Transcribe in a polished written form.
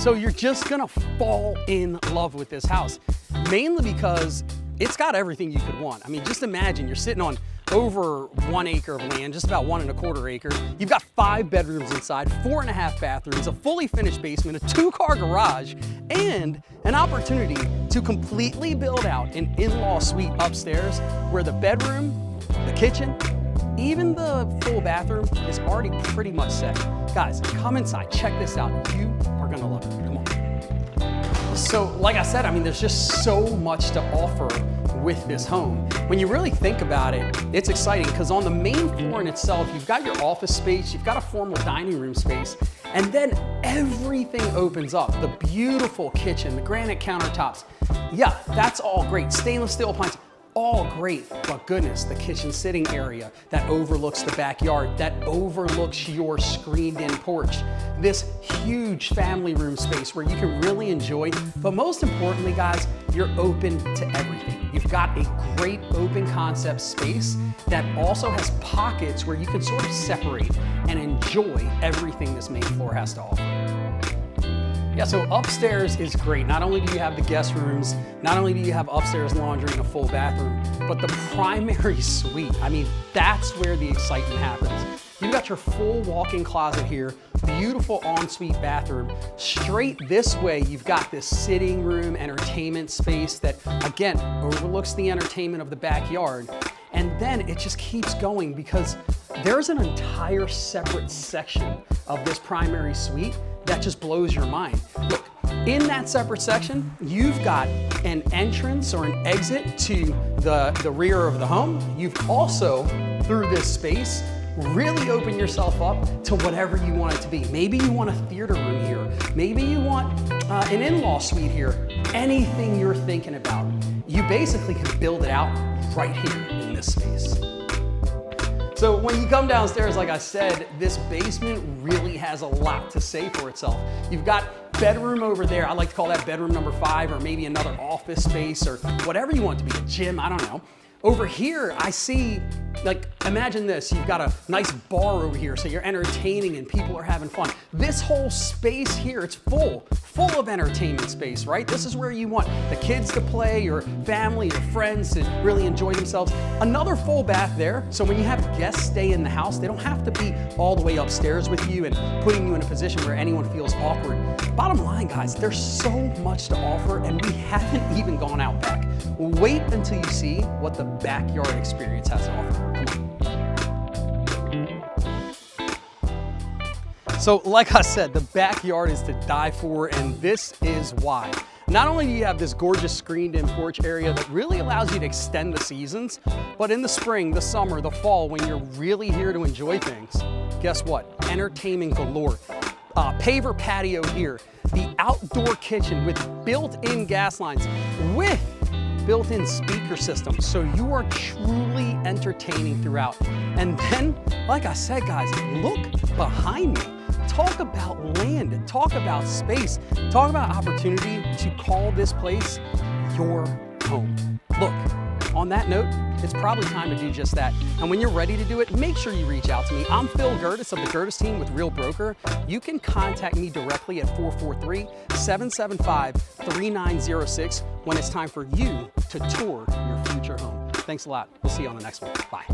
So you're just gonna fall in love with this house, mainly because it's got everything you could want. I mean, just imagine you're sitting on over 1 acre of land, just about 1¼ acre. You've got 5 bedrooms inside, 4.5 bathrooms, a fully finished basement, a 2-car garage, and an opportunity to completely build out an in-law suite upstairs where the bedroom, the kitchen, even the full bathroom is already pretty much set. Guys, come inside, check this out. You are gonna love it, come on. So like I said, I mean, there's just so much to offer with this home. When you really think about it, it's exciting because on the main floor in itself, you've got your office space, you've got a formal dining room space, and then everything opens up. The beautiful kitchen, the granite countertops. Yeah, that's all great. Stainless steel appliances, all great, but goodness, the kitchen sitting area that overlooks the backyard, that overlooks your screened-in porch, this huge family room space where you can really enjoy, but most importantly, guys, you're open to everything. You've got a great open concept space that also has pockets where you can sort of separate and enjoy everything this main floor has to offer. Yeah, so upstairs is great. Not only do you have the guest rooms, not only do you have upstairs laundry and a full bathroom, but the primary suite. I mean, that's where the excitement happens. You've got your full walk-in closet here, beautiful ensuite bathroom. Straight this way, you've got this sitting room entertainment space that, again, overlooks the entertainment of the backyard. And then it just keeps going because there's an entire separate section of this primary suite that just blows your mind. Look, in that separate section, you've got an entrance or an exit to the rear of the home. You've also, through this space, really open yourself up to whatever you want it to be. Maybe you want a theater room here. Maybe you want an in-law suite here. Anything you're thinking about, you basically can build it out right here in this space. So when you come downstairs, like I said, this basement really has a lot to say for itself. You've got bedroom over there. I like to call that bedroom number 5, or maybe another office space, or whatever you want it to be, a gym, I don't know. Over here, I see, like, imagine this. You've got a nice bar over here, so you're entertaining and people are having fun. This whole space here, it's full of entertainment space, right? This is where you want the kids to play, your family, your friends to really enjoy themselves. Another full bath there, so when you have guests stay in the house, they don't have to be all the way upstairs with you and putting you in a position where anyone feels awkward. Bottom line, guys, there's so much to offer, and we haven't even gone out back. Wait until you see what the backyard experience has to offer. Come on. So like I said, the backyard is to die for, and this is why. Not only do you have this gorgeous screened-in porch area that really allows you to extend the seasons, but in the spring, the summer, the fall, when you're really here to enjoy things, guess what? Entertainment galore. Paver patio here, the outdoor kitchen with built-in gas lines, with built-in speaker systems, so you are truly entertaining throughout. And then, like I said, guys, look behind me. Talk about land, talk about space, talk about opportunity to call this place your home. Look, on that note, it's probably time to do just that. And when you're ready to do it, make sure you reach out to me. I'm Phil Goutzis of the Goutzis Team with Real Broker. You can contact me directly at 443-775-3906 when it's time for you to tour your future home. Thanks a lot. We'll see you on the next one. Bye.